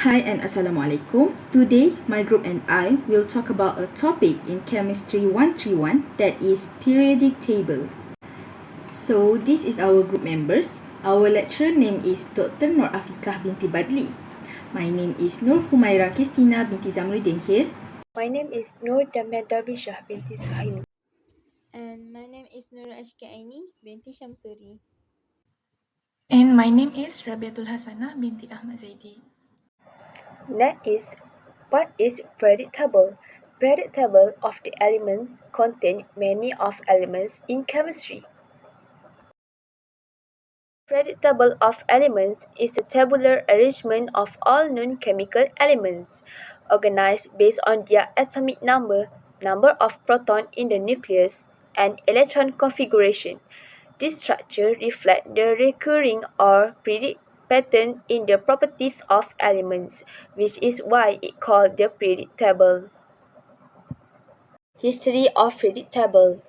Hi and Assalamualaikum. Today, my group and I will talk about a topic in Chemistry 131 that is periodic table. So, this is our group members. Our lecturer name is Dr. Nur Afikah binti Badli. My name is Nur Humaira Kristina binti Zamruddin here. My name is Nur Damia Darbishah binti Suhaimi. And my name is Nur Ashkaini binti Shamsuri. And my name is Rabiatul Hasanah binti Ahmad Zaidi. Next is, what is periodic table? Periodic table of the element contain many of elements in chemistry. Periodic table of elements is a tabular arrangement of all known chemical elements, organized based on their atomic number, number of protons in the nucleus, and electron configuration. This structure reflects the recurring or periodic pattern in the properties of elements, which is why it called the periodic table. History of periodic table.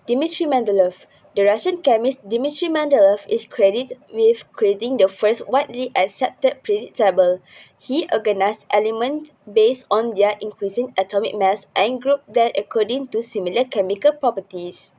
Dmitry Mendeleev. The Russian chemist Dmitry Mendeleev is credited with creating the first widely accepted periodic table. He organized elements based on their increasing atomic mass and grouped them according to similar chemical properties.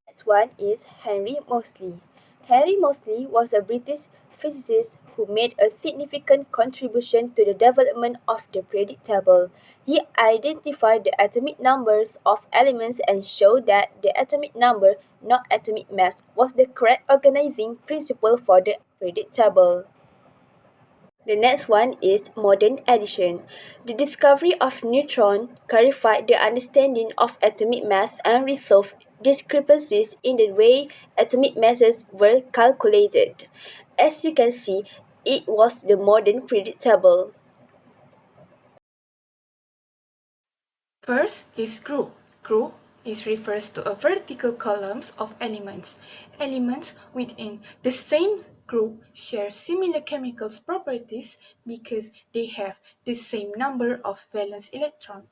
Next one is Henry Moseley. Henry Moseley was a British physicist who made a significant contribution to the development of the periodic table. He identified the atomic numbers of elements and showed that the atomic number, not atomic mass, was the correct organizing principle for the periodic table. The next one is modern addition. The discovery of neutron clarified the understanding of atomic mass and resolved discrepancies in the way atomic masses were calculated. As you can see, it was the modern periodic table. First is group. Group refers to a vertical columns of elements. Elements within the same group share similar chemical properties because they have the same number of valence electrons.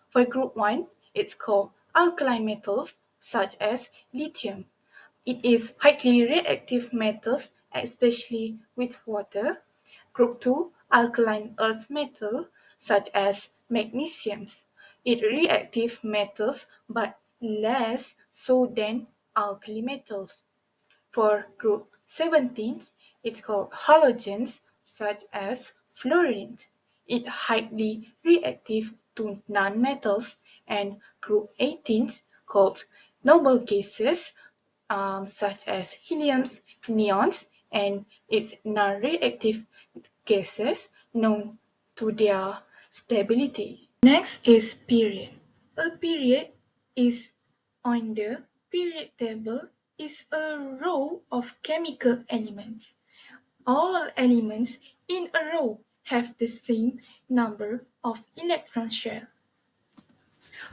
For group 1, it's called alkali metals such as lithium. It is highly reactive metals, especially with water. Group 2, alkaline earth metal such as magnesium. It reactive metals but less so than alkali metals. For group 17, it's called halogens such as fluorine. It highly reactive to nonmetals, and group 18 called noble gases such as heliums, neons, and its non-reactive gases known to their stability. Next is period. A period is on the period table is a row of chemical elements. All elements in a row have the same number of electron share.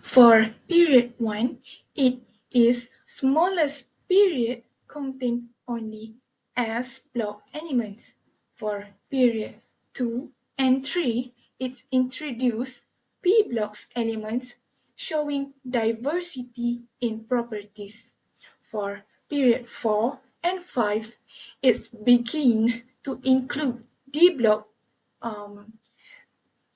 For period 1, it is smallest period contain only S block elements. For period 2 and 3, it introduce P blocks elements showing diversity in properties. For period 4 and 5, it begin to include D block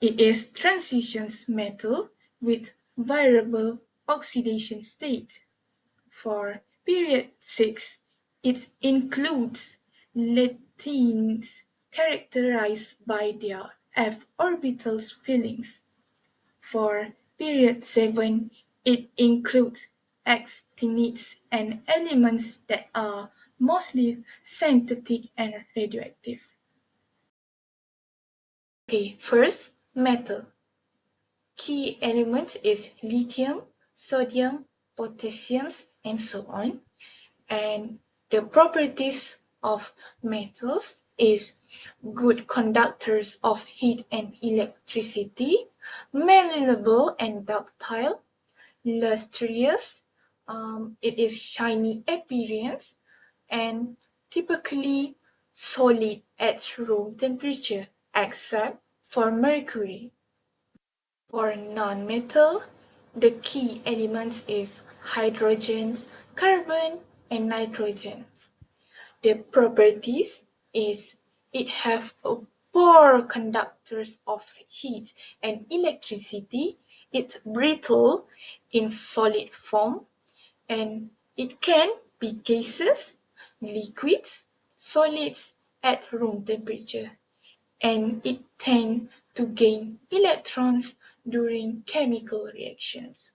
it is transitions metal with variable oxidation state. For period 6, it includes latines characterized by their f orbitals fillings. For period 7, it includes actinides and elements that are mostly synthetic and radioactive. Okay, first, metal. Key elements is lithium, sodium, potassium, and so on. And the properties of metals is good conductors of heat and electricity, malleable and ductile, lustrous, it is shiny appearance, and typically solid at room temperature, except for mercury. For non-metal, the key elements is hydrogens, carbon, and nitrogens. The properties is it have a poor conductors of heat and electricity. It's brittle in solid form, and it can be gases, liquids, solids at room temperature, and it tends to gain electrons during chemical reactions.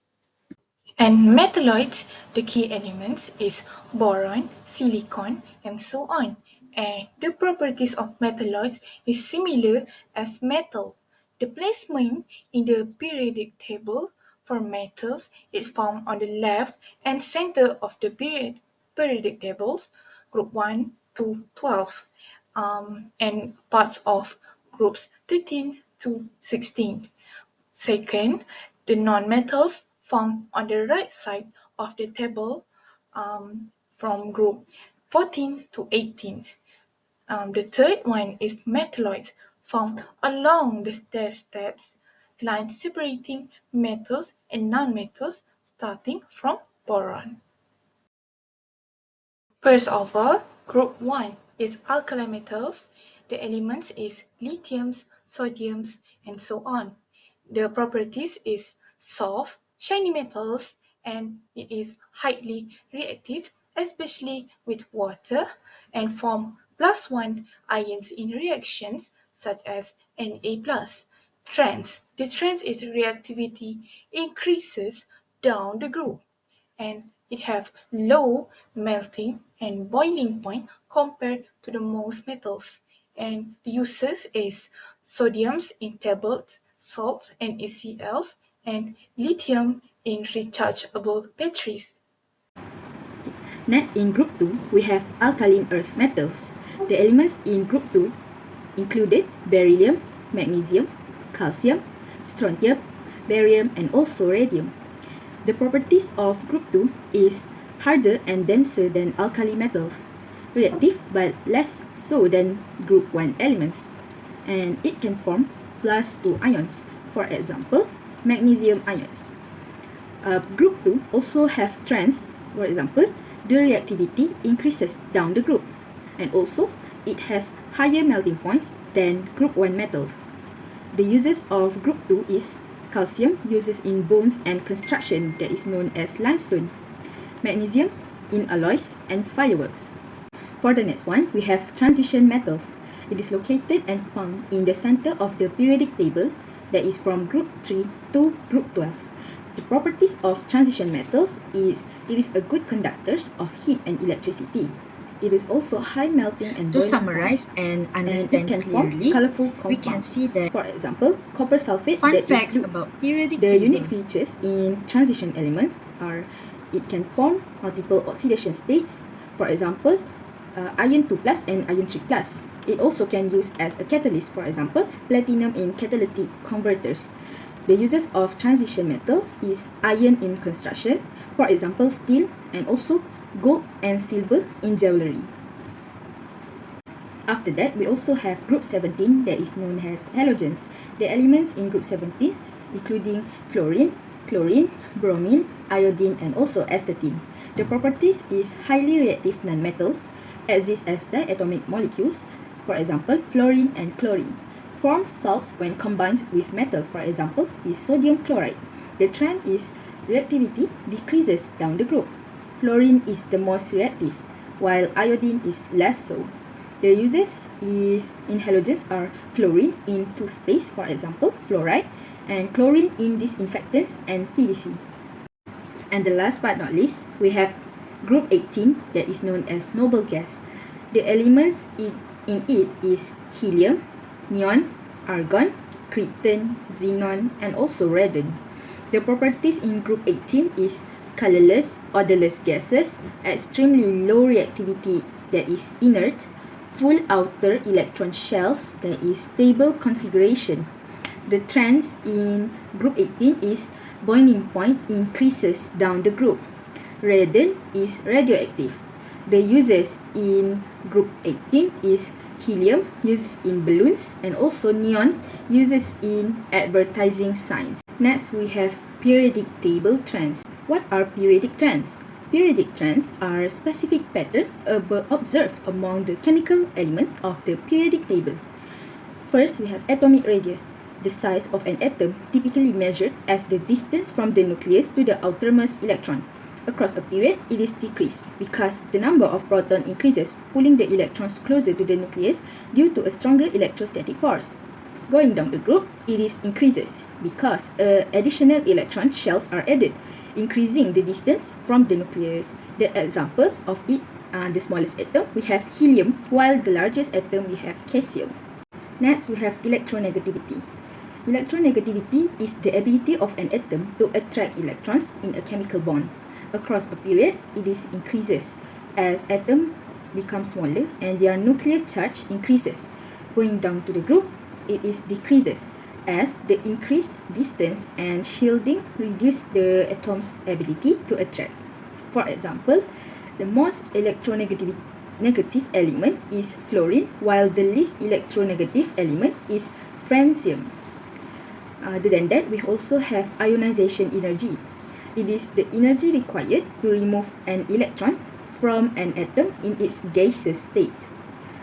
And metalloids, the key elements is boron, silicon, and so on. And the properties of metalloids is similar as metal. The placement in the periodic table for metals is found on the left and center of the periodic tables, group 1 to 12, and parts of groups 13 to 16. Second, the nonmetals found on the right side of the table, from group 14 to 18. The third one is metalloids found along the stair steps, lines separating metals and nonmetals starting from boron. First of all, group 1 is alkali metals. The elements is lithiums, sodiums, and so on. The properties is soft, shiny metals, and it is highly reactive, especially with water, and form +1 ions in reactions such as Na+. Trends. The trends is reactivity increases down the group, and it have low melting and boiling point compared to the most metals. And the uses is sodiums in tablets, salts and ACLs, and lithium in rechargeable batteries. Next, in group 2, we have alkaline earth metals. The elements in group 2 included beryllium, magnesium, calcium, strontium, barium, and also radium. The properties of group 2 is harder and denser than alkali metals, reactive but less so than group 1 elements, and it can form +2 ions, for example, magnesium ions. Group 2 also have trends, for example, the reactivity increases down the group, and also it has higher melting points than group 1 metals. The uses of group 2 is calcium uses in bones and construction that is known as limestone, magnesium in alloys and fireworks. For the next one, we have transition metals. It is located and found in the center of the periodic table, that is from group 3 to group 12. The properties of transition metals is it is a good conductors of heat and electricity. It is also high melting and To boiling summarize point, and and it understand can form clearly, colorful we compounds. can see that For example, copper sulfate fun that is facts blue. about periodic The table. unique features in transition elements are it can form multiple oxidation states, for example, iron 2 plus and iron 3 plus. It also can use as a catalyst, for example, platinum in catalytic converters. The uses of transition metals is iron in construction, for example, steel, and also gold and silver in jewelry. After that, we also have group 17 that is known as halogens. The elements in group 17 including fluorine, chlorine, bromine, iodine, and also astatine. The properties is highly reactive nonmetals, exist as diatomic molecules, for example, fluorine and chlorine. Form salts when combined with metal, for example, is sodium chloride. The trend is reactivity decreases down the group. Fluorine is the most reactive, while iodine is less so. The uses is in halogens are fluorine in toothpaste, for example, fluoride, and chlorine in disinfectants and PVC. And the last but not least, we have group 18 that is known as noble gas. The elements in it is helium, neon, argon, krypton, xenon, and also radon. The properties in group 18 is colorless, odorless gases, extremely low reactivity that is inert, full outer electron shells that is stable configuration. The trends in group 18 is boiling point increases down the group. Radon is radioactive. The uses in group 18 is helium used in balloons and also neon uses in advertising signs. Next, we have periodic table trends. What are periodic trends? Periodic trends are specific patterns observed among the chemical elements of the periodic table. First, we have atomic radius, the size of an atom typically measured as the distance from the nucleus to the outermost electron. Across a period, it is decreased because the number of protons increases, pulling the electrons closer to the nucleus due to a stronger electrostatic force. Going down the group, it is increases because additional electron shells are added, increasing the distance from the nucleus. The example of it, the smallest atom, we have helium, while the largest atom we have calcium. Next, we have electronegativity. Electronegativity is the ability of an atom to attract electrons in a chemical bond. Across a period, it is increases as atoms become smaller and their nuclear charge increases. Going down to the group, it is decreases as the increased distance and shielding reduce the atom's ability to attract. For example, the most electronegative element is fluorine, while the least electronegative element is francium. Other than that, we also have ionization energy. It is the energy required to remove an electron from an atom in its gaseous state.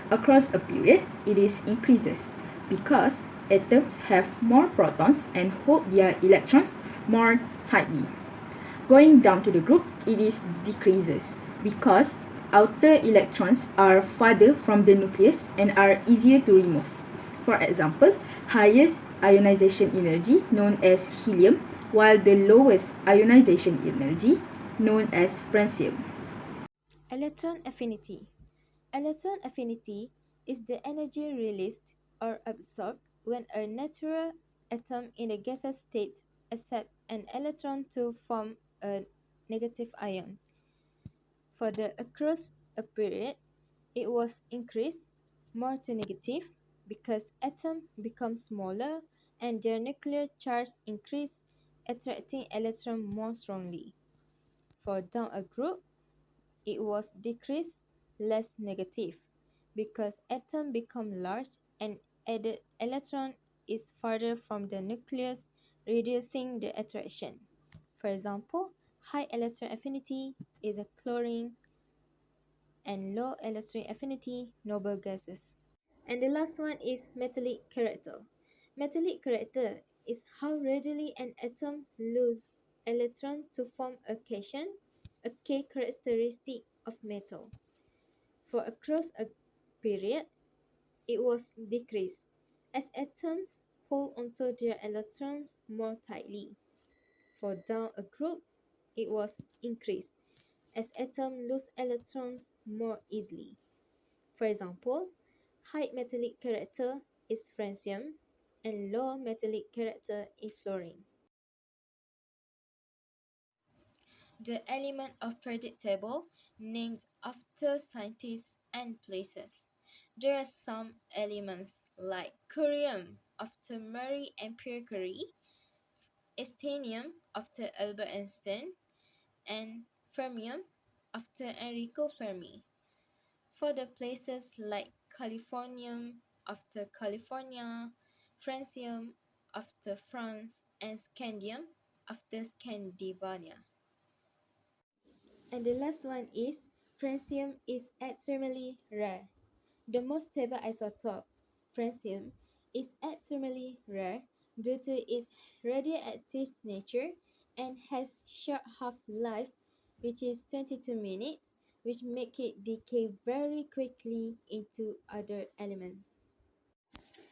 Across a period, it is increases because atoms have more protons and hold their electrons more tightly. Going down to the group, it is decreases because outer electrons are farther from the nucleus and are easier to remove. For example, highest ionization energy known as helium, while the lowest ionization energy known as francium. Electron affinity. Electron affinity is the energy released or absorbed when a natural atom in a gaseous state accepts an electron to form a negative ion. For the across a period, it was increased more to negative because atoms become smaller and their nuclear charge increase, attracting electrons more strongly. For down a group, it was decreased less negative because atoms become large and added electron is farther from the nucleus, reducing the attraction. For example, high electron affinity is a chlorine and low electron affinity noble gases. And the last one is metallic character. Metallic character is how readily an atom loses electron to form a cation, a K characteristic of metal. For across a period, it was decreased as atoms hold onto their electrons more tightly. For down a group, it was increased as atoms lose electrons more easily. For example, high metallic character is francium and low metallic character is fluorine. The element of periodic table named after scientists and places. There are some elements like curium after Marie Ampere Curie, Estanium after Albert Einstein, and fermium after Enrico Fermi. For the places like Californium after California, Francium after France, and Scandium after Scandinavia. And the last one is francium is extremely rare. The most stable isotope, francium, is extremely rare due to its radioactive nature and has short half-life, which is 22 minutes, which make it decay very quickly into other elements.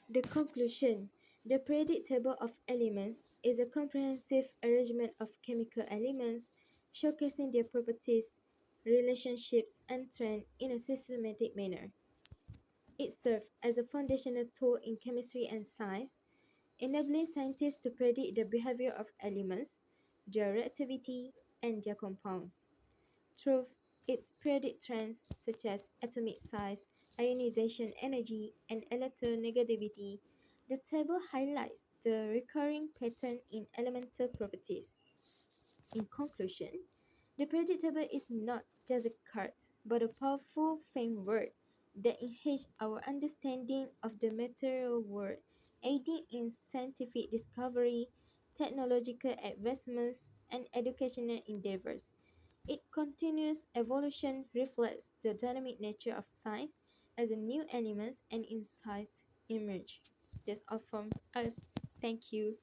The conclusion: the periodic table of elements is a comprehensive arrangement of chemical elements showcasing their properties, relationships, and trends in a systematic manner. It serves as a foundational tool in chemistry and science, enabling scientists to predict the behavior of elements, their reactivity, and their compounds. Through its periodic trends such as atomic size, ionization energy, and electronegativity, the table highlights the recurring pattern in elemental properties. In conclusion, the periodic table is not just a chart, but a powerful framework that enhances our understanding of the material world, aiding in scientific discovery, technological advancements, and educational endeavors. Its continuous evolution reflects the dynamic nature of science as the new elements and insights emerge. that's all from us. Thank you.